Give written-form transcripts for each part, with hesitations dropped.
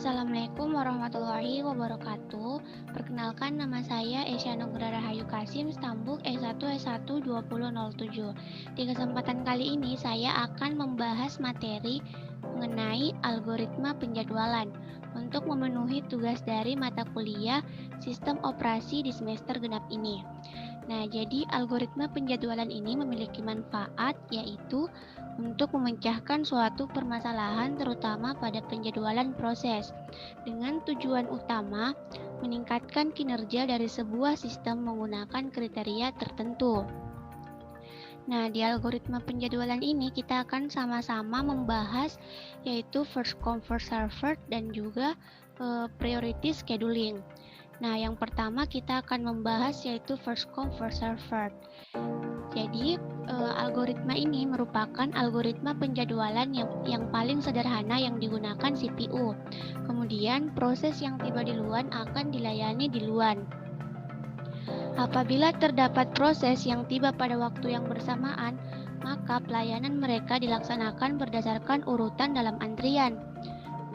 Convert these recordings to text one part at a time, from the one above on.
Assalamualaikum warahmatullahi wabarakatuh. Perkenalkan, nama saya Esya Nugra Rahayu Kasim, Stambuk S1 S1 2007. Di kesempatan kali ini saya akan membahas materi mengenai algoritma penjadwalan untuk memenuhi tugas dari mata kuliah Sistem Operasi di semester genap ini. Nah, jadi algoritma penjadwalan ini memiliki manfaat, yaitu untuk memecahkan suatu permasalahan terutama pada penjadwalan proses, dengan tujuan utama meningkatkan kinerja dari sebuah sistem menggunakan kriteria tertentu. Nah, di algoritma penjadwalan ini kita akan sama-sama membahas yaitu first come first served dan juga priority scheduling. Nah, yang pertama kita akan membahas yaitu first come first served. Jadi, algoritma ini merupakan algoritma penjadwalan yang paling sederhana yang digunakan CPU. Kemudian, proses yang tiba di luar akan dilayani di luar. Apabila terdapat proses yang tiba pada waktu yang bersamaan, maka pelayanan mereka dilaksanakan berdasarkan urutan dalam antrian.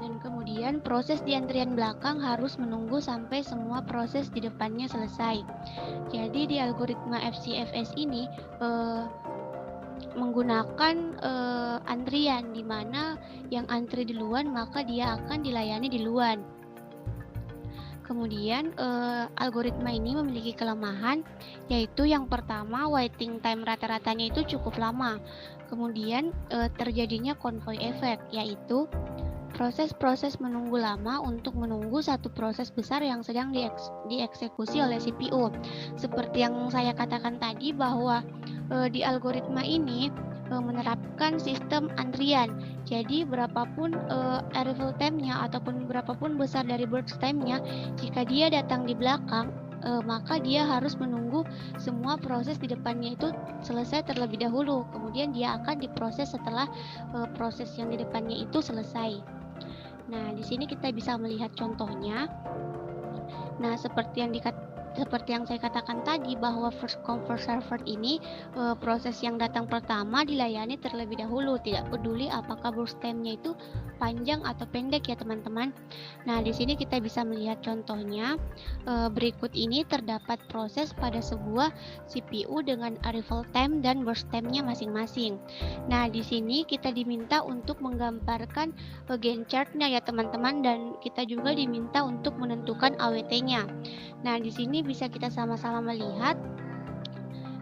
Dan kemudian proses di antrian belakang harus menunggu sampai semua proses di depannya selesai. Jadi di algoritma FCFS ini menggunakan antrian, di mana yang antri duluan maka dia akan dilayani di luar. Kemudian algoritma ini memiliki kelemahan, yaitu yang pertama waiting time rata-ratanya itu cukup lama. Kemudian terjadinya konvoy efek, yaitu proses-proses menunggu lama untuk menunggu satu proses besar yang sedang dieksekusi oleh CPU. Seperti yang saya katakan tadi bahwa di algoritma ini menerapkan sistem antrian. Jadi berapapun arrival time-nya ataupun berapapun besar dari burst time-nya, jika dia datang di belakang, maka dia harus menunggu semua proses di depannya itu selesai terlebih dahulu. Kemudian dia akan diproses setelah proses yang di depannya itu selesai. Nah, di sini kita bisa melihat contohnya. Nah, seperti yang saya katakan tadi bahwa first come first served ini proses yang datang pertama dilayani terlebih dahulu, tidak peduli apakah burst time-nya itu panjang atau pendek ya teman-teman. Nah, di sini kita bisa melihat contohnya. Berikut ini terdapat proses pada sebuah CPU dengan arrival time dan burst time-nya masing-masing. Nah, di sini kita diminta untuk menggambarkan Gantt chart-nya ya teman-teman, dan kita juga diminta untuk menentukan AWT-nya. Nah, di sini bisa kita sama-sama melihat.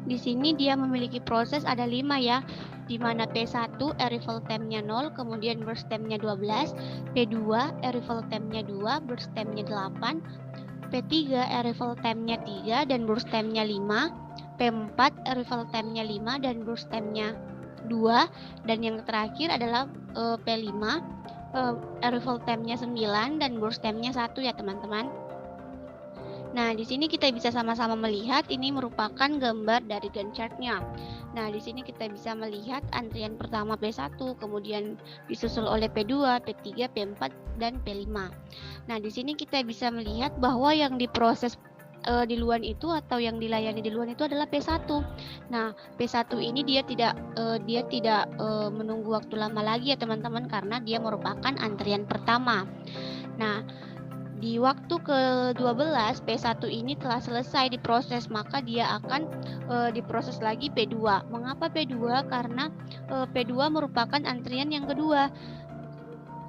Di sini dia memiliki proses ada 5 ya, di mana P1 arrival time-nya 0, kemudian burst time-nya 12, P2 arrival time-nya 2, burst time-nya 8, P3 arrival time-nya 3 dan burst time-nya 5, P4 arrival time-nya 5 dan burst time-nya 2, dan yang terakhir adalah P5 arrival time-nya 9 dan burst time-nya 1 ya teman-teman. Nah, di sini kita bisa sama-sama melihat ini merupakan gambar dari Gantt chart-nya. Nah, di sini kita bisa melihat antrian pertama P1, kemudian disusul oleh P2, P3, P4, dan P5. Nah, di sini kita bisa melihat bahwa yang diproses di luar itu atau yang dilayani di luar itu adalah P1. Nah, P1 ini dia tidak menunggu waktu lama lagi ya teman-teman, karena dia merupakan antrian pertama. Nah, di waktu ke-12 P1 ini telah selesai diproses, maka dia akan diproses lagi P2. Mengapa P2? Karena P2 merupakan antrian yang kedua.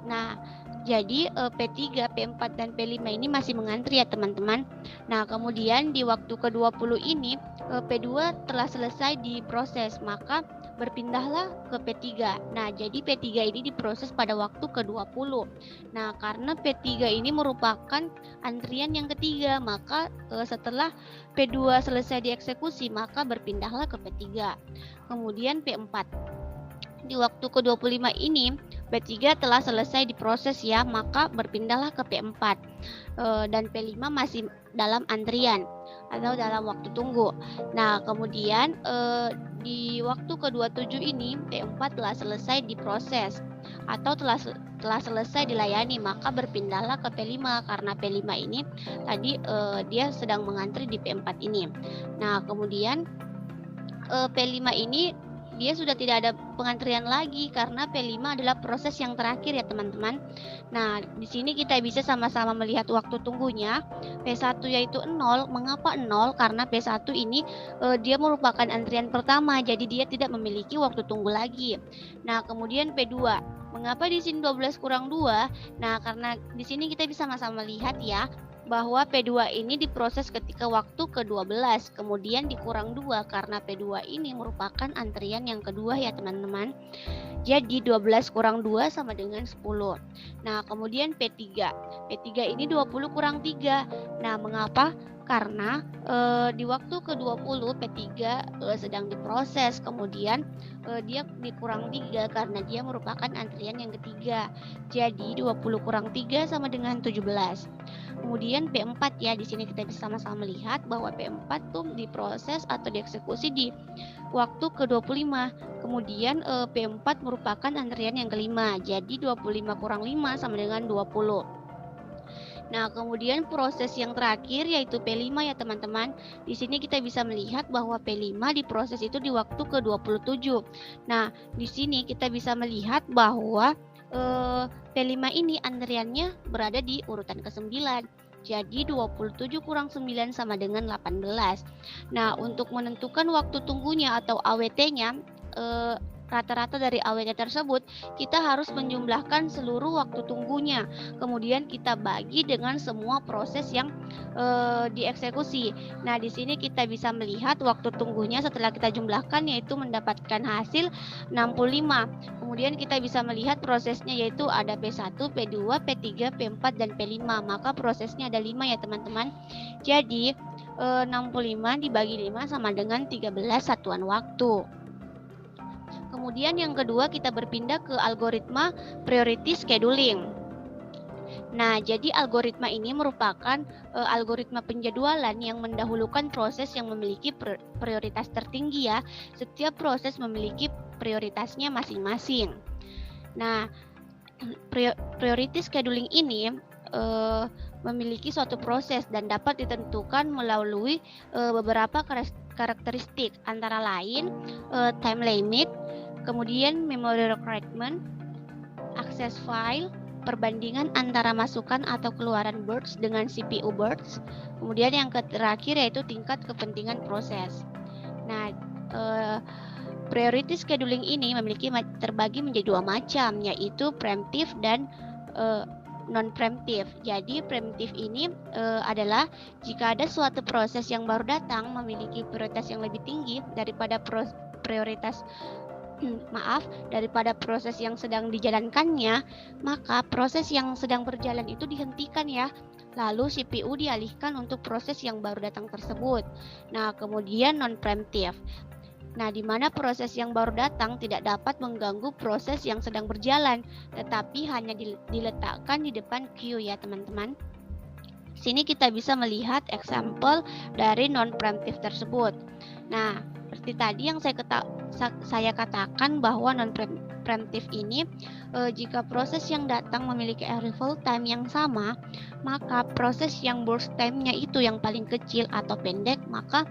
Nah, jadi P3, P4, dan P5 ini masih mengantri ya teman-teman. Nah, kemudian di waktu ke-20 ini P2 telah selesai diproses, maka berpindahlah ke P3. Nah, jadi P3 ini diproses pada waktu ke-20. Nah, karena P3 ini merupakan antrian yang ketiga, maka setelah P2 selesai dieksekusi, maka berpindahlah ke P3. Kemudian P4. Di waktu ke-25 ini P3 telah selesai diproses ya, maka berpindahlah ke P4. Dan P5 masih dalam antrian atau dalam waktu tunggu. Nah, kemudian di waktu ke-27 ini P4 telah selesai diproses atau telah selesai dilayani, maka berpindahlah ke P5 karena P5 ini tadi dia sedang mengantri di P4 ini. Nah, kemudian P5 ini dia sudah tidak ada pengantrian lagi karena P5 adalah proses yang terakhir ya teman-teman. Nah, di sini kita bisa sama-sama melihat waktu tunggunya. P1 yaitu 0. Mengapa 0? Karena P1 ini dia merupakan antrian pertama, jadi dia tidak memiliki waktu tunggu lagi. Nah, kemudian P2. Mengapa di sini 12 kurang 2? Nah, karena di sini kita bisa sama-sama lihat ya, bahwa P2 ini diproses ketika waktu ke-12, kemudian dikurang 2 karena P2 ini merupakan antrian yang kedua ya teman-teman. Jadi 12 kurang 2 sama dengan 10. Nah, kemudian P3. P3 ini 20 kurang 3. Nah, mengapa? Karena di waktu ke-20 P3 sedang diproses, kemudian dia dikurang 3 karena dia merupakan antrian yang ketiga. Jadi 20 kurang 3 sama dengan 17. Kemudian P4 ya, di sini kita bisa sama-sama melihat bahwa P4 tuh diproses atau dieksekusi di waktu ke-25. Kemudian P4 merupakan antrian yang kelima. Jadi 25 kurang 5 sama dengan 20. Nah, kemudian proses yang terakhir yaitu P5 ya teman-teman. Di sini kita bisa melihat bahwa P5 diproses itu di waktu ke-27. Nah, di sini kita bisa melihat bahwa P5 ini antriannya berada di urutan ke-9. Jadi 27 kurang 9 sama dengan 18. Nah, untuk menentukan waktu tunggunya atau AWT-nya, rata-rata dari AWT tersebut, kita harus menjumlahkan seluruh waktu tunggunya. Kemudian kita bagi dengan semua proses yang dieksekusi. Nah, di sini kita bisa melihat waktu tunggunya setelah kita jumlahkan yaitu mendapatkan hasil 65. Kemudian kita bisa melihat prosesnya yaitu ada P1, P2, P3, P4 dan P5. Maka prosesnya ada 5 ya teman-teman. Jadi 65 dibagi 5 sama dengan 13 satuan waktu. Kemudian yang kedua kita berpindah ke algoritma priority scheduling. Nah, jadi algoritma ini merupakan algoritma penjadwalan yang mendahulukan proses yang memiliki prioritas tertinggi ya. Setiap proses memiliki prioritasnya masing-masing. Nah, priority scheduling ini memiliki suatu proses dan dapat ditentukan melalui beberapa karakteristik, antara lain time limit, kemudian memory requirement, akses file, perbandingan antara masukan atau keluaran burst dengan CPU burst, kemudian yang terakhir yaitu tingkat kepentingan proses. Nah, priority scheduling ini terbagi menjadi dua macam, yaitu preemptive dan non-preemptive. Jadi preemptive ini adalah jika ada suatu proses yang baru datang memiliki prioritas yang lebih tinggi daripada daripada proses yang sedang dijalankannya, maka proses yang sedang berjalan itu dihentikan ya. Lalu CPU dialihkan untuk proses yang baru datang tersebut. Nah, kemudian non-preemptive. Nah, di mana proses yang baru datang tidak dapat mengganggu proses yang sedang berjalan, tetapi hanya diletakkan di depan queue ya teman-teman. Sini kita bisa melihat example dari non-preemptive tersebut. Nah, seperti tadi yang saya katakan bahwa non-preemptive ini jika proses yang datang memiliki arrival time yang sama, maka proses yang burst time-nya itu yang paling kecil atau pendek, maka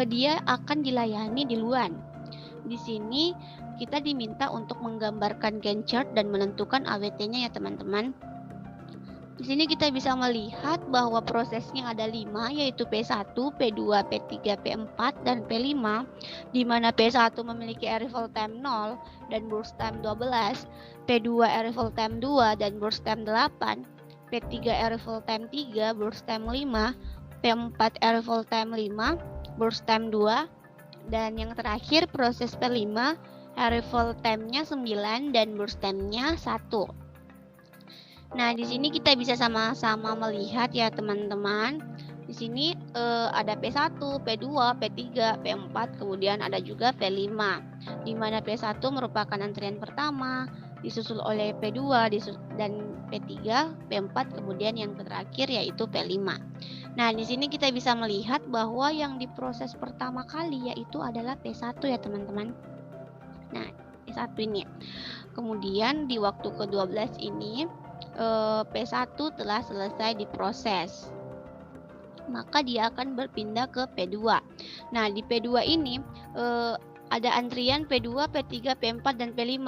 dia akan dilayani duluan. Di sini kita diminta untuk menggambarkan Gantt chart dan menentukan AWT-nya ya teman-teman. Di sini kita bisa melihat bahwa prosesnya ada 5, yaitu P1, P2, P3, P4, dan P5, di mana P1 memiliki arrival time 0 dan burst time 12, P2 arrival time 2 dan burst time 8, P3 arrival time 3, burst time 5, P4 arrival time 5, burst time 2, dan yang terakhir proses P5, arrival time-nya 9 dan burst time-nya 1. Nah, di sini kita bisa sama-sama melihat ya teman-teman. Di sini ada P1, P2, P3, P4, kemudian ada juga P5. Di mana P1 merupakan antrian pertama, disusul oleh P2 dan P3, P4, kemudian yang terakhir yaitu P5. Nah, di sini kita bisa melihat bahwa yang diproses pertama kali yaitu adalah P1 ya teman-teman. Nah, P1 ini. Kemudian di waktu ke-12 ini P1 telah selesai diproses, maka dia akan berpindah ke P2. Nah, di P2 ini ada antrian P2, P3, P4, dan P5.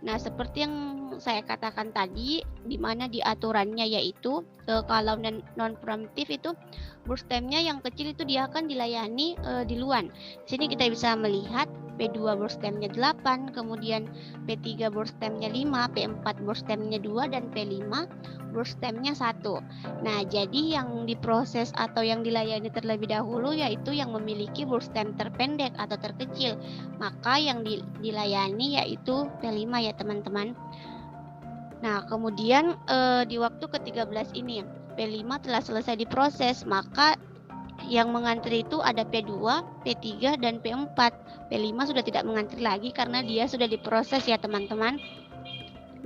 Nah, seperti yang saya katakan tadi, di mana di aturannya yaitu kalau non preemptif itu burst time-nya yang kecil itu dia akan dilayani duluan. Di sini kita bisa melihat P2 burst time-nya 8, kemudian P3 burst time-nya 5, P4 burst time-nya 2, dan P5 burst time-nya 1. Nah, jadi yang diproses atau yang dilayani terlebih dahulu yaitu yang memiliki burst time terpendek atau terkecil. Maka yang dilayani yaitu P5 ya teman-teman. Nah, kemudian di waktu ke-13 ini P5 telah selesai diproses, maka yang mengantri itu ada P2, P3, dan P4. P5 sudah tidak mengantri lagi karena dia sudah diproses ya teman-teman.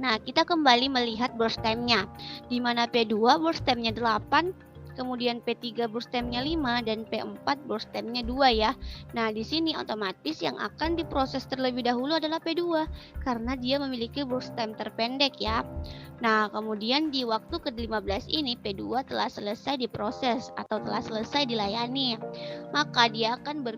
Nah, kita kembali melihat burst time-nya, di mana P2 burst time-nya 8, kemudian P3 burst time-nya 5, dan P4 burst time-nya 2 ya. Nah, di sini otomatis yang akan diproses terlebih dahulu adalah P2 karena dia memiliki burst time terpendek ya. Nah, kemudian di waktu ke-15 ini P2 telah selesai diproses atau telah selesai dilayani. Maka dia akan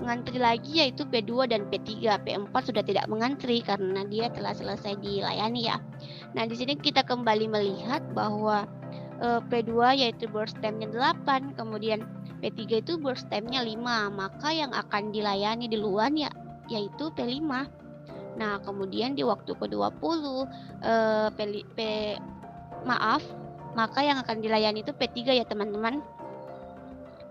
mengantri lagi yaitu P2 dan P3. P4 sudah tidak mengantri karena dia telah selesai dilayani ya. Nah, di sini kita kembali melihat bahwa P2 yaitu burst time-nya 8, kemudian P3 itu burst time-nya 5, maka yang akan dilayani duluan yaitu P5. Nah, kemudian di waktu ke-20 maka yang akan dilayani itu P3 ya teman-teman.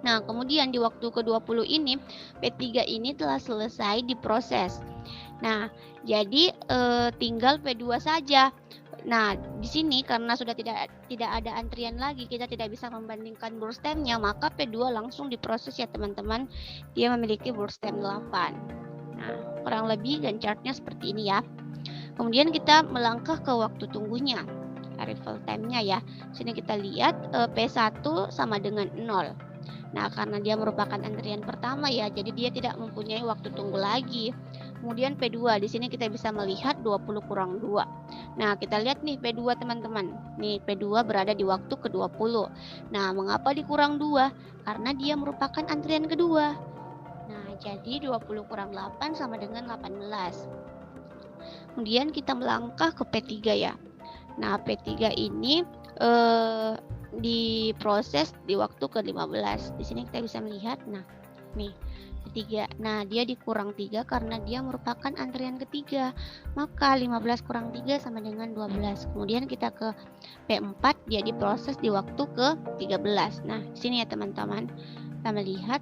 Nah, kemudian di waktu ke-20 ini P3 ini telah selesai diproses. Nah, jadi tinggal P2 saja. Nah, di sini karena sudah tidak ada antrian lagi, kita tidak bisa membandingkan burst time-nya, maka P2 langsung diproses ya teman-teman. Dia memiliki burst time 8. Nah, kurang lebih Gantt chart-nya seperti ini ya. Kemudian kita melangkah ke waktu tunggunya, arrival time-nya ya. Sini kita lihat P1 sama dengan 0. Nah, karena dia merupakan antrian pertama ya, jadi dia tidak mempunyai waktu tunggu lagi. Kemudian P2, di sini kita bisa melihat 20 kurang 2. Nah, kita lihat nih P2 teman-teman. Nih P2 berada di waktu ke-20. Nah, mengapa dikurang 2? Karena dia merupakan antrian kedua. Nah, jadi 20 kurang 8 sama dengan 18. Kemudian kita melangkah ke P3 ya. Nah, P3 ini diproses di waktu ke-15. Di sini kita bisa melihat, nah, nih P3. Nah, dia dikurang 3 karena dia merupakan antrian ketiga. Maka 15 kurang 3 sama dengan 12. Kemudian kita ke P4, dia diproses di waktu ke-13. Nah, di sini ya teman-teman. Kita melihat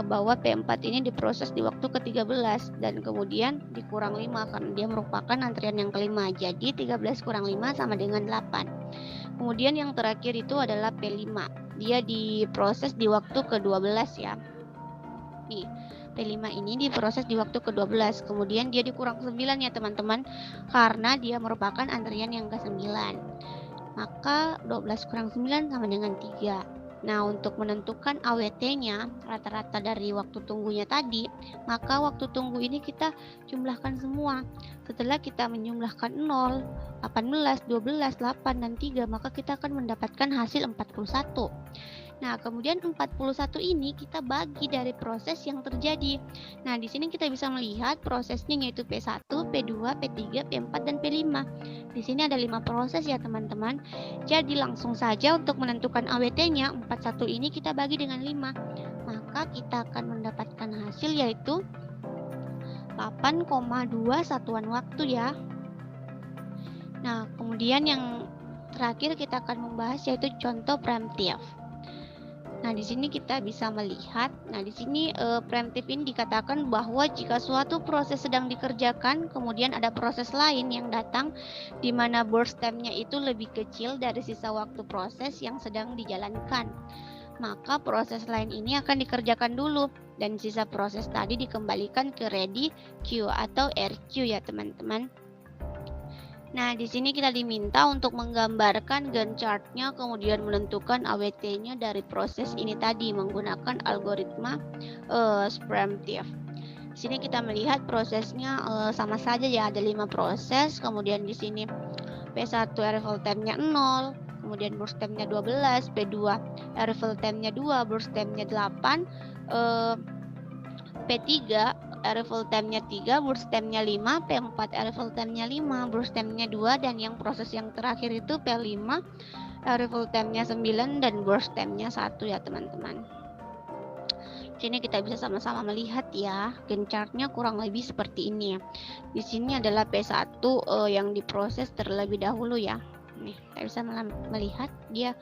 bahwa P4 ini diproses di waktu ke-13 dan kemudian dikurang 5 karena dia merupakan antrian yang kelima. Jadi 13 kurang 5 sama dengan 8. Kemudian yang terakhir itu adalah P5. Dia diproses di waktu ke-12 ya. Nih, P5 ini diproses di waktu ke-12. Kemudian dia dikurang 9 ya teman-teman, karena dia merupakan antrian yang ke-9. Maka 12 kurang 9 sama dengan 3. Nah, untuk menentukan AWT-nya, rata-rata dari waktu tunggunya tadi, maka waktu tunggu ini kita jumlahkan semua. Setelah kita menjumlahkan 0, 18, 12, 8, dan 3, maka kita akan mendapatkan hasil 41. Nah, kemudian 41 ini kita bagi dari proses yang terjadi. Nah, di sini kita bisa melihat prosesnya yaitu P1, P2, P3, P4, dan P5. Di sini ada 5 proses ya teman-teman. Jadi langsung saja untuk menentukan AWT-nya, 41 ini kita bagi dengan 5. Maka kita akan mendapatkan hasil yaitu 8,2 satuan waktu ya. Nah, kemudian yang terakhir kita akan membahas yaitu contoh preemptif. Nah, di sini kita bisa melihat, nah di sini preemptif ini dikatakan bahwa jika suatu proses sedang dikerjakan, kemudian ada proses lain yang datang di mana burst time-nya itu lebih kecil dari sisa waktu proses yang sedang dijalankan. Maka proses lain ini akan dikerjakan dulu dan sisa proses tadi dikembalikan ke ready queue atau RQ ya teman-teman. Nah, di sini kita diminta untuk menggambarkan Gantt chart-nya, kemudian menentukan AWT-nya dari proses ini tadi menggunakan algoritma preemptif. Di sini kita melihat prosesnya sama saja ya, ada 5 proses. Kemudian di sini P1 arrival time-nya 0, kemudian burst time-nya 12, P2 arrival time-nya 2, burst time-nya 8, P3 arrival time-nya 3, burst time-nya 5, P4 arrival time-nya 5, burst time-nya 2, dan yang proses yang terakhir itu P5 arrival time-nya 9 dan burst time-nya 1 ya teman-teman. Sini kita bisa sama-sama melihat ya, Gantt chart-nya kurang lebih seperti ini ya. Di sini adalah P1 yang diproses terlebih dahulu ya. Nih, kita bisa melihat dia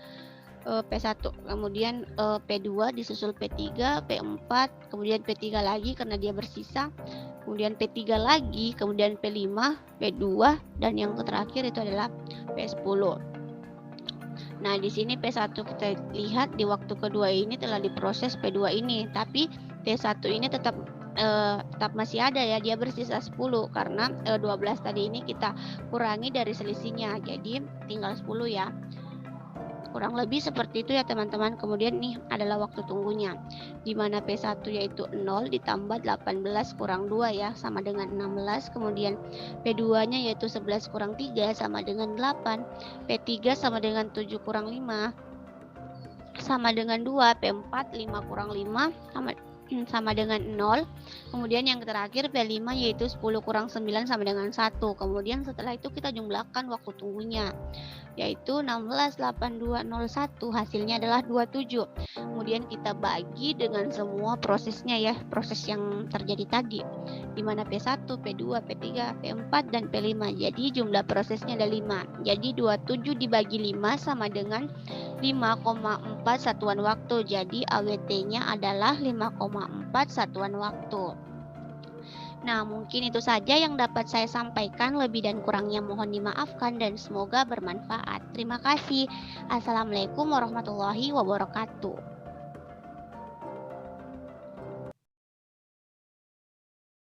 P1, kemudian P2 disusul P3, P4, kemudian P3 lagi karena dia bersisa, kemudian P3 lagi, kemudian P5, P2, dan yang terakhir itu adalah P10. Nah, di sini P1 kita lihat di waktu kedua ini telah diproses P2 ini, tapi P1 ini tetap masih ada ya, dia bersisa 10 karena 12 tadi ini kita kurangi dari selisihnya, jadi tinggal 10 ya. Kurang lebih seperti itu ya teman-teman. Kemudian nih adalah waktu tunggunya, dimana P1 yaitu 0 ditambah 18 kurang 2 ya, sama dengan 16. Kemudian P2 nya yaitu 11 kurang 3 sama dengan 8. P3 sama dengan 7 kurang 5 sama dengan 2. P4 5 kurang 5 sama dengan 0. Kemudian yang terakhir P5 yaitu 10 kurang 9 sama dengan 1. Kemudian setelah itu kita jumlahkan waktu tunggunya, yaitu 16, 8, 2, 0, 1, hasilnya adalah 27. Kemudian kita bagi dengan semua prosesnya ya, proses yang terjadi tadi, dimana P1, P2, P3, P4, dan P5. Jadi jumlah prosesnya ada 5. Jadi 27 dibagi 5 sama dengan 5,4 satuan waktu. Jadi AWT-nya adalah 5,4 satuan waktu. Nah, mungkin itu saja yang dapat saya sampaikan. Lebih dan kurangnya mohon dimaafkan dan semoga bermanfaat. Terima kasih. Assalamualaikum warahmatullahi wabarakatuh.